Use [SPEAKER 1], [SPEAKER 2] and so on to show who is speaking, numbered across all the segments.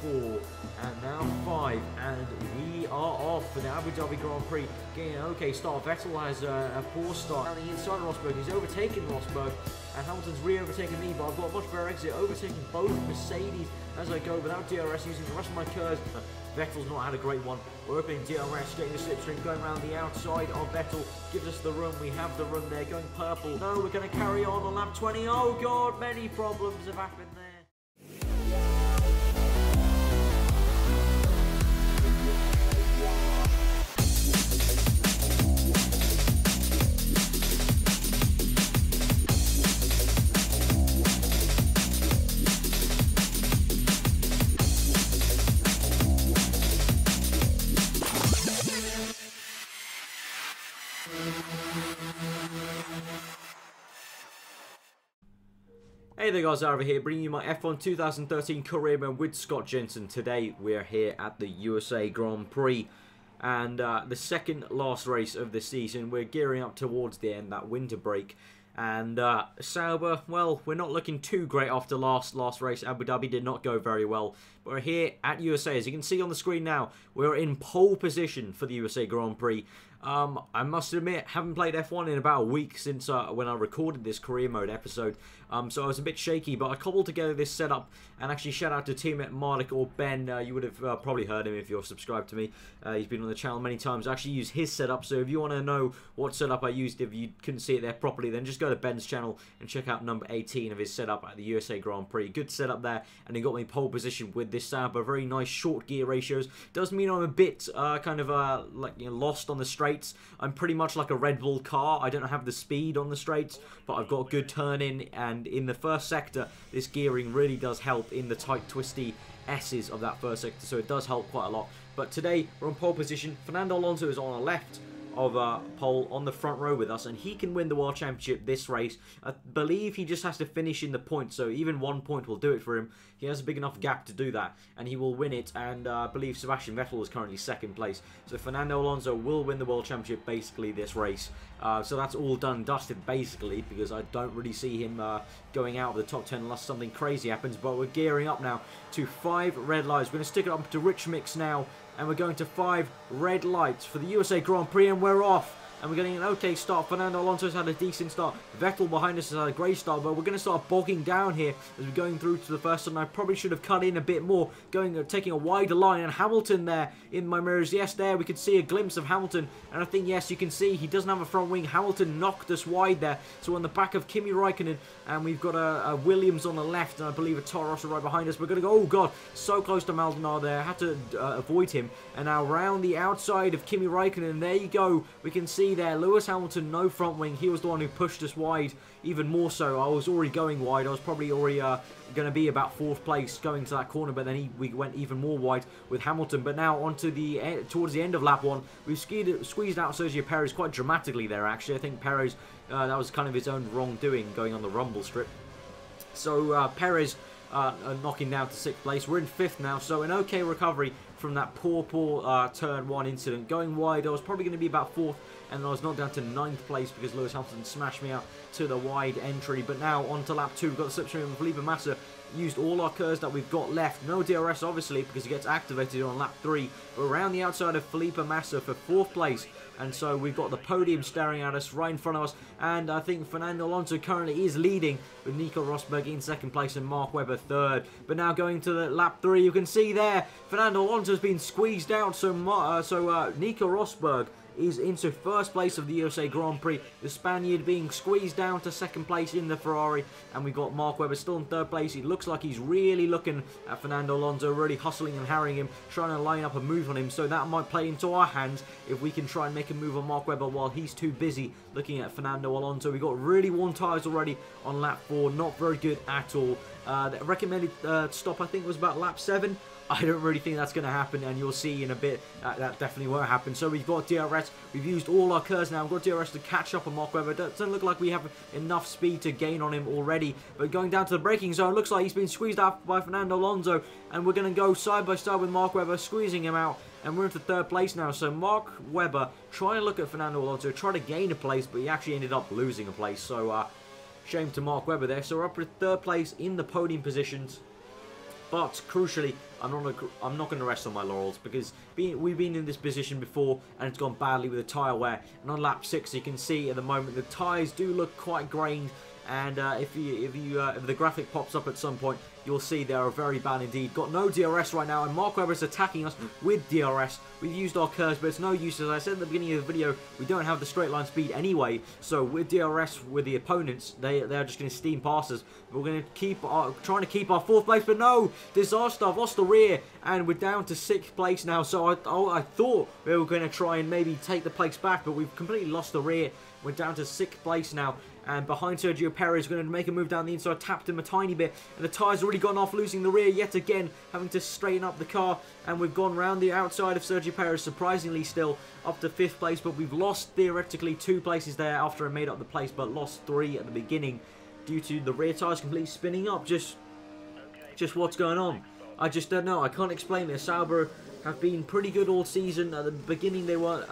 [SPEAKER 1] 4, and now 5, and we are off for the Abu Dhabi Grand Prix. Getting an okay start. Vettel has a poor start. On the inside of Rosberg, he's overtaken Rosberg, and Hamilton's re-overtaken me, but I've got a much better exit, overtaking both Mercedes as I go without DRS, using the rest of my curves. Vettel's not had a great one. We're opening DRS, getting the slipstream, going around the outside of Vettel, gives us the run. We have the run there, going purple. No, we're going to carry on lap 20. Oh God, many problems have happened there. Hey there guys, R18 here, bringing you my F1 2013 career mode with Scott Jenson. Today we're here at the USA Grand Prix, and the second last race of the season. We're gearing up towards the end, that winter break. And Sauber, well, we're not looking too great after last race. Abu Dhabi did not go very well. But we're here at USA. As you can see on the screen now, we're in pole position for the USA Grand Prix. I must admit, haven't played F1 in about a week since when I recorded this career mode episode. So I was a bit shaky, but I cobbled together this setup. And actually, shout out to teammate Malik or Ben. You would have probably heard him if you're subscribed to me. He's been on the channel many times. I actually use his setup. So if you want to know what setup I used, if you couldn't see it there properly, then just go to Ben's channel and check out number 18 of his setup at the USA Grand Prix. Good setup there, and he got me pole position with this Sauber. Very nice short gear ratios. Does mean I'm a bit like, you know, lost on the straights. I'm pretty much like a Red Bull car. I don't have the speed on the straights, but I've got good turn in, and in the first sector, this gearing really does help in the tight, twisty S's of that first sector, so it does help quite a lot. But today, we're on pole position. Fernando Alonso is on our left of pole on the front row with us, and he can win the World Championship this race. I believe he just has to finish in the points, so even 1 point will do it for him. He has a big enough gap to do that, and he will win it, and I believe Sebastian Vettel is currently second place. So Fernando Alonso will win the World Championship basically this race. So that's all done and dusted basically, because I don't really see him going out of the top 10 unless something crazy happens. But we're gearing up now to 5 red lights. We're going to stick it up to Rich Mix now, and we're going to 5 red lights for the USA Grand Prix, and we're off. And we're getting an okay start. Fernando Alonso's had a decent start. Vettel behind us has had a great start, but we're going to start bogging down here as we're going through to the first one. I probably should have cut in a bit more, taking a wider line. And Hamilton there in my mirrors. Yes, there we could see a glimpse of Hamilton. And I think, yes, you can see he doesn't have a front wing. Hamilton knocked us wide there. So on the back of Kimi Raikkonen, and we've got a Williams on the left, and I believe a Toro Rosso right behind us. We're going to go, oh God, so close to Maldonado there. I had to avoid him. And now around the outside of Kimi Raikkonen, there you go. We can see there, Lewis Hamilton, no front wing. He was the one who pushed us wide, even more so. I was already going wide. I was probably already going to be about 4th place going to that corner, but then we went even more wide with Hamilton. But now onto the towards the end of lap 1, we've squeezed out Sergio Perez quite dramatically there, actually. I think Perez, that was kind of his own wrongdoing going on the rumble strip. So Perez knocking down to 6th place. We're in 5th now, so an okay recovery from that poor turn 1 incident. Going wide, I was probably going to be about 4th, and I was knocked down to 9th place because Lewis Hamilton smashed me out to the wide entry. But now on to lap 2, we've got the slipstream of Felipe Massa. Used all our curves that we've got left. No DRS obviously because he gets activated on lap 3. We're around the outside of Felipe Massa for 4th place. And so we've got the podium staring at us right in front of us. And I think Fernando Alonso currently is leading with Nico Rosberg in 2nd place and Mark Webber 3rd. But now going to the lap 3, you can see there Fernando Alonso has been squeezed out. So Nico Rosberg is into 1st place of the USA Grand Prix. The Spaniard being squeezed down to 2nd place in the Ferrari. And we've got Mark Webber still in 3rd place. He looks like he's really looking at Fernando Alonso, really hustling and harrying him, trying to line up a move on him. So that might play into our hands if we can try and make a move on Mark Webber while he's too busy looking at Fernando Alonso. We got really worn tyres already on lap 4. Not very good at all. The recommended stop, I think, was about lap 7. I don't really think that's going to happen, and you'll see in a bit that definitely won't happen. So we've got DRS. We've used all our curves now. We've got DRS to catch up on Mark Webber. It doesn't look like we have enough speed to gain on him already. But going down to the braking zone, looks like he's been squeezed out by Fernando Alonso, and we're going to go side by side with Mark Webber, squeezing him out. And we're into 3rd place now. So Mark Webber trying to look at Fernando Alonso, trying to gain a place, but he actually ended up losing a place. So shame to Mark Webber there. So we're up to 3rd place in the podium positions. But crucially, I'm not going to rest on my laurels, because we've been in this position before and it's gone badly with the tyre wear. And on lap 6, you can see at the moment the tyres do look quite grained. And if the graphic pops up at some point, you'll see they are very bad indeed. Got no DRS right now, and Mark Webber is attacking us with DRS. We've used our curves, but it's no use. As I said at the beginning of the video, we don't have the straight line speed anyway. So with DRS, with the opponents, they're just going to steam past us. We're going to keep trying to keep our 4th place, but no, disaster. I've lost the rear, and we're down to 6th place now. So I thought we were going to try and maybe take the place back, but we've completely lost the rear. We're down to 6th place now. And behind Sergio Perez, going to make a move down the inside, tapped him a tiny bit, and the tyre's already gone off, losing the rear yet again, having to straighten up the car, and we've gone round the outside of Sergio Perez, surprisingly still up to 5th place, but we've lost theoretically 2 places there after I made up the place, but lost 3 at the beginning due to the rear tyres completely spinning up. Just what's going on? I just don't know. I can't explain this. Sauber have been pretty good all season. At the beginning, they were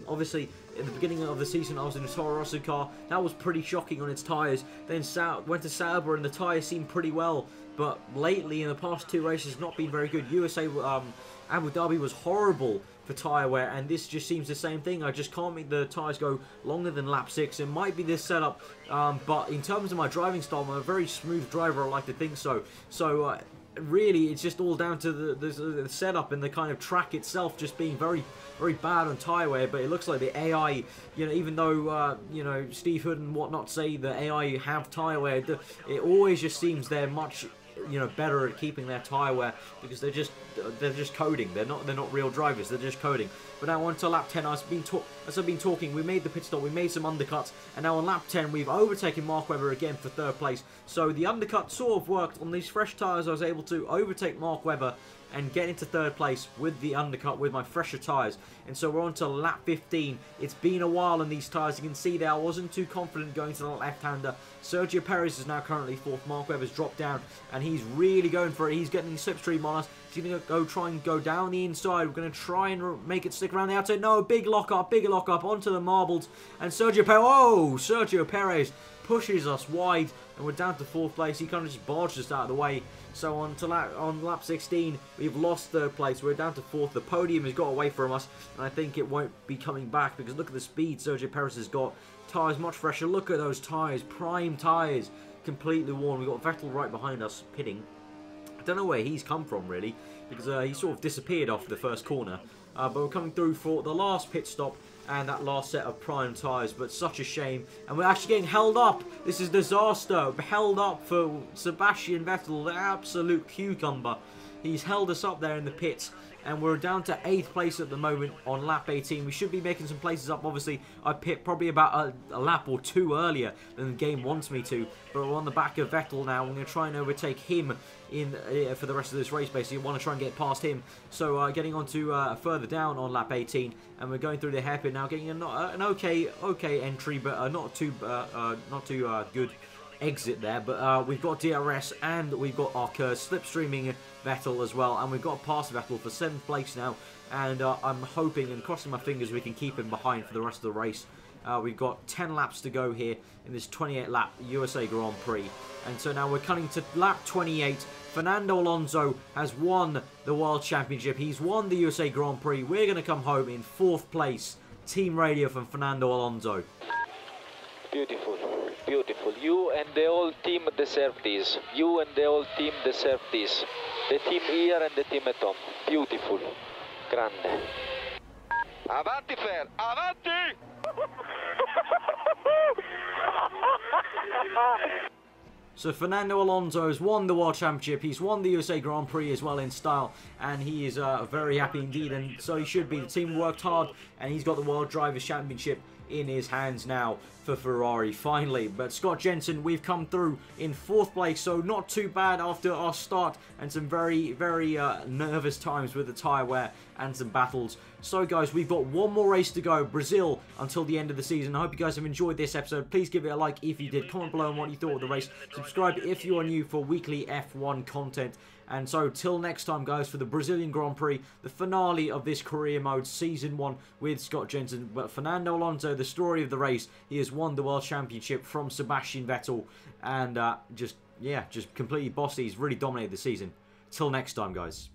[SPEAKER 1] obviously. At the beginning of the season, I was in a Toro Rosso car. That was pretty shocking on its tyres. Then went to Sauber, and the tyres seemed pretty well. But lately, in the past 2 races, not been very good. USA, Abu Dhabi was horrible for tyre wear, and this just seems the same thing. I just can't make the tyres go longer than lap 6. It might be this setup, but in terms of my driving style, I'm a very smooth driver. I like to think so. So really, it's just all down to the setup and the kind of track itself just being very, very bad on tyre wear. But it looks like the AI, you know, even though you know, Steve Hood and whatnot say the AI have tyre wear, it always just seems they're much, you know, better at keeping their tyre wear, because they're just coding. They're not real drivers. They're just coding. But now on to lap 10, as I've been talking, we made the pit stop, we made some undercuts, and now on lap 10 we've overtaken Mark Webber again for 3rd place. So the undercut sort of worked. On these fresh tyres, I was able to overtake Mark Webber and get into 3rd place with the undercut with my fresher tyres. And so we're on to lap 15. It's been a while on these tyres. You can see there I wasn't too confident going to the left-hander. Sergio Perez is now currently 4th. Mark Webber's dropped down, and he's really going for it. He's getting the slipstream on us. He's going to try and go down the inside. We're going to try and make it stick around the outside. No, big lock up onto the marbles. And Sergio Perez pushes us wide, and we're down to 4th place. He kind of just barged us out of the way. So on lap 16, we've lost 3rd place. We're down to 4th. The podium has got away from us, and I think it won't be coming back, because look at the speed Sergio Perez has got. Tyres much fresher. Look at those tyres, prime tyres, completely worn. We've got Vettel right behind us, pitting. I don't know where he's come from, really, because he sort of disappeared off the first corner. But we're coming through for the last pit stop and that last set of prime tyres, but such a shame. And we're actually getting held up. This is disaster. Held up for Sebastian Vettel, the absolute cucumber. He's held us up there in the pits, and we're down to 8th place at the moment on lap 18. We should be making some places up. Obviously, I pit probably about a lap or 2 earlier than the game wants me to, but we're on the back of Vettel now. We're going to try and overtake him in for the rest of this race. Basically, we want to try and get past him. So getting on to further down on lap 18, and we're going through the hairpin now, getting an okay entry, but not too good exit there. But we've got DRS, and we've got our curves slipstreaming Vettel as well, and we've got past Vettel for 7th place now, and I'm hoping and crossing my fingers we can keep him behind for the rest of the race. We've got 10 laps to go here in this 28 lap USA Grand Prix, and so now we're coming to lap 28. Fernando Alonso has won the World Championship. He's won the USA Grand Prix. We're going to come home in 4th place. Team radio from Fernando Alonso.
[SPEAKER 2] Beautiful, beautiful. You and the whole team deserve this. You and the whole team deserve this. The team here and the team at home. Beautiful. Grande. Avanti, Fer! Avanti!
[SPEAKER 1] So Fernando Alonso has won the World Championship. He's won the USA Grand Prix as well in style, and he is very happy indeed, and so he should be. The team worked hard, and he's got the World Drivers' Championship in his hands now for Ferrari, finally. But Scott Jenson, we've come through in 4th place, so not too bad after our start and some very, very nervous times with the tyre wear and some battles. So guys, we've got one more race to go, Brazil, until the end of the season. I hope you guys have enjoyed this episode. Please give it a like if you did. Comment below on what you thought of the race. Subscribe if you are new for weekly F1 content. And so, till next time, guys, for the Brazilian Grand Prix, the finale of this career mode, Season 1 with Scott Jenson. But Fernando Alonso, the story of the race, he has won the World Championship from Sebastian Vettel. And just completely bossy. He's really dominated the season. Till next time, guys.